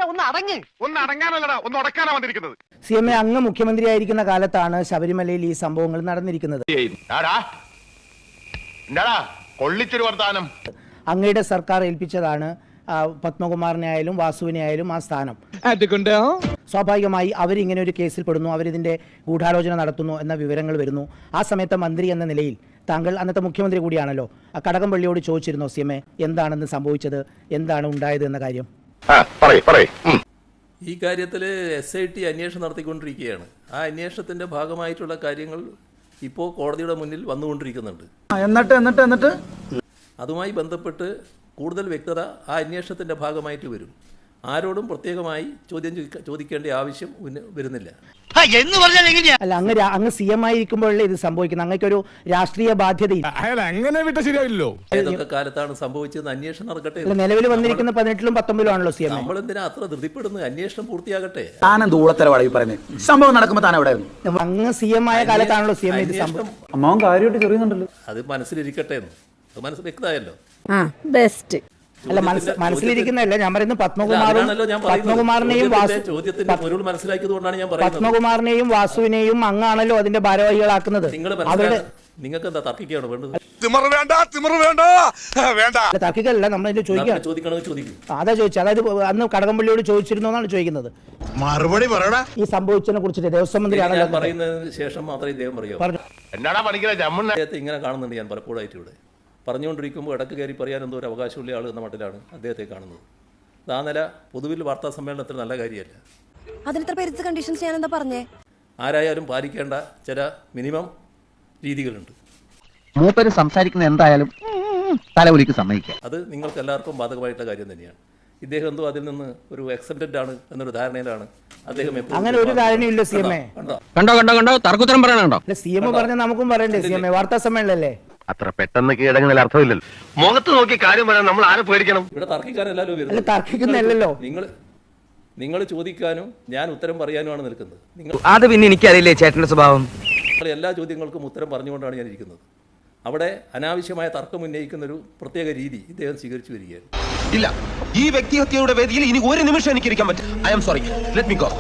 ഒന്ന് അടങ്ങാനല്ലടാ, ഒന്ന് ഉടക്കാനാ വന്നിരിക്കുന്നത്. CMA അങ്ങ് മുഖ്യമന്ത്രിയായിരിക്കുന്ന കാലത്താണ് ശബരിമലയിൽ ഈ സംഭവങ്ങൾ നടന്നിരിക്കുന്നത്. കൊള്ളിച്ചൊരു വർത്താനം. അങ്ങയുടെ സർക്കാർ ഏൽപ്പിച്ചതാണ് പത്മകുമാറിനെ ആയാലും വാസുവിനെ ആയാലും ആ സ്ഥാനം. സ്വാഭാവികമായി അവരിങ്ങനെ ഒരു കേസിൽ പെടുന്നു, അവരിതിന്റെ ഗൂഢാലോചന നടത്തുന്നു എന്ന വിവരങ്ങൾ വരുന്നു. ആ സമയത്ത് മന്ത്രി എന്ന നിലയിൽ താങ്കൾ അന്നത്തെ മുഖ്യമന്ത്രി കൂടിയാണല്ലോ, കടകംപള്ളിയോട് ചോദിച്ചിരുന്നോ CMA എന്താണെന്ന് സംഭവിച്ചത്, എന്താണ് ഉണ്ടായത് എന്ന കാര്യം? ഈ കാര്യത്തിൽ SIT അന്വേഷണം നടത്തിക്കൊണ്ടിരിക്കുകയാണ്. ആ അന്വേഷണത്തിന്റെ ഭാഗമായിട്ടുള്ള കാര്യങ്ങൾ ഇപ്പോൾ കോടതിയുടെ മുന്നിൽ വന്നുകൊണ്ടിരിക്കുന്നുണ്ട്. എന്നിട്ട് അതുമായി ബന്ധപ്പെട്ട് കൂടുതൽ വ്യക്തത ആ അന്വേഷണത്തിന്റെ ഭാഗമായിട്ട് വരും. ആരോടും പ്രത്യേകമായി ചോദിക്കേണ്ട ആവശ്യം വരുന്നില്ല. അല്ല, അങ്ങ് CM ആയിരിക്കുമ്പോഴല്ലേ ഇത് സംഭവിക്കുന്നത്? അങ്ങക്കൊരു രാഷ്ട്രീയ ബാധ്യതയില്ല. ഏതൊക്കെ കാലത്താണ് സംഭവിച്ചതെന്ന് അന്വേഷണം നടക്കട്ടെ. നിലവിൽ വന്നിരിക്കുന്ന 18-ലും 19-ലും ആണല്ലോ CM. നമ്മളെന്തിനാ അത്ര ധൃതിപ്പെടുന്നത്? അന്വേഷണം പൂർത്തിയാകട്ടെ. സംഭവം നടക്കുമ്പോൾ താൻ എവിടെ? അങ്ങ് CM ആയ കാലത്താണല്ലോ CM ഇത് സംഭവം. അമ്മാവൻ കാര്യമായിട്ട് ചെറിയുന്നുണ്ടല്ലോ. അത് മനസ്സിലിരിക്കട്ടെ എന്ന്. അത് മനസ്സിൽ വ്യക്തമായല്ലോ. ബെസ്റ്റ്. അല്ല, മനസ്സിലിരിക്കുന്നതല്ല ഞാൻ പറയുന്നത്. പത്മകുമാറിനെയും വാസുവിനെയും അങ്ങാണല്ലോ അതിന്റെ ഭാരവാഹികളാക്കുന്നത്. നിങ്ങൾക്ക് എന്താ തർക്കിക്കാണോ വേണ്ടത്? തർക്കിക്കല്ല, നമ്മളതിന്റെ ചോദിക്കണം. അതാ ചോദിച്ചത്. അതായത് അന്ന് കടകംപള്ളിയോട് ചോദിച്ചിരുന്നോ എന്നാണ് ചോദിക്കുന്നത്. മറുപടി പറയടാ. ഈ സംഭവിച്ചതിനെ കുറിച്ചിട്ട് ദേവസ്വം മന്ത്രിയാണല്ലോ പറയുന്നതിന് ശേഷം മാത്രമേ ഇദ്ദേഹം പറയൂ. ഇങ്ങനെ കാണുന്നുണ്ട് ഞാൻ പലപ്പോഴായിട്ട് ഇവിടെ പറഞ്ഞുകൊണ്ടിരിക്കുമ്പോൾ ഇടയ്ക്ക് കയറി പറയാൻ എന്തോ ഒരു അവകാശമുള്ള ആൾ എന്ന മട്ടിലാണ് അദ്ദേഹത്തെ കാണുന്നത്. ആ നില പൊതുവിൽ വാർത്താ സമ്മേളനത്തിൽ നല്ല കാര്യമല്ല. ആരായാലും പാലിക്കേണ്ട ചില മിനിമം രീതികളുണ്ട്. മൂപ്പര് സംസാരിക്കുന്ന എന്തായാലും തലവലിക്ക് സമ്മതിക്കുക. അത് നിങ്ങൾക്ക് എല്ലാവർക്കും ബാധകമായിട്ടുള്ള കാര്യം തന്നെയാണ്. ഇദ്ദേഹം എന്തോ അതിൽ നിന്ന് ഒരു എക്സെപ്റ്റഡ് ആണ് എന്നൊരു ധാരണയിലാണ് അദ്ദേഹം. അങ്ങനെ ഒരു ധാരണയില്ല CMA. കണ്ടോ തർക്കുത്തരം പറയണോ? CM പറഞ്ഞ നമുക്കും പറയണ്ടേ? CMA വാർത്താ സമ്മേളനല്ലേ? അത്ര പെട്ടെന്ന് കീഴടങ്ങുന്നതിൽ അർത്ഥമില്ലല്ലോ. മുഖത്ത് നോക്കി കാര്യം പറയാൻ നമ്മൾ ആരെ പേടിക്കണം? ഇവിടെ തർക്കിക്കാനല്ലോ വരുന്നത്. തർക്കിക്കുന്നല്ലോ. നിങ്ങൾ ചോദിക്കാനും ഞാൻ ഉത്തരം പറയാനുമാണ് നിൽക്കുന്നത്. അത് പിന്നെ എനിക്കറിയില്ലേ ചേട്ടന്റെ സ്വഭാവം. എല്ലാ ചോദ്യങ്ങൾക്കും ഉത്തരം പറഞ്ഞുകൊണ്ടാണ് ഞാൻ ഇരിക്കുന്നത്. അവിടെ അനാവശ്യമായ തർക്കം ഉന്നയിക്കുന്ന ഒരു പ്രത്യേക രീതി ഇദ്ദേഹം സ്വീകരിച്ചു വരികയാണ്. ഇല്ല, ഈ വ്യക്തിഹത്യയുടെ വേദിയിൽ ഇനി ഒരു നിമിഷം എനിക്ക് ഇരിക്കാൻ പറ്റും. I am sorry, let me go.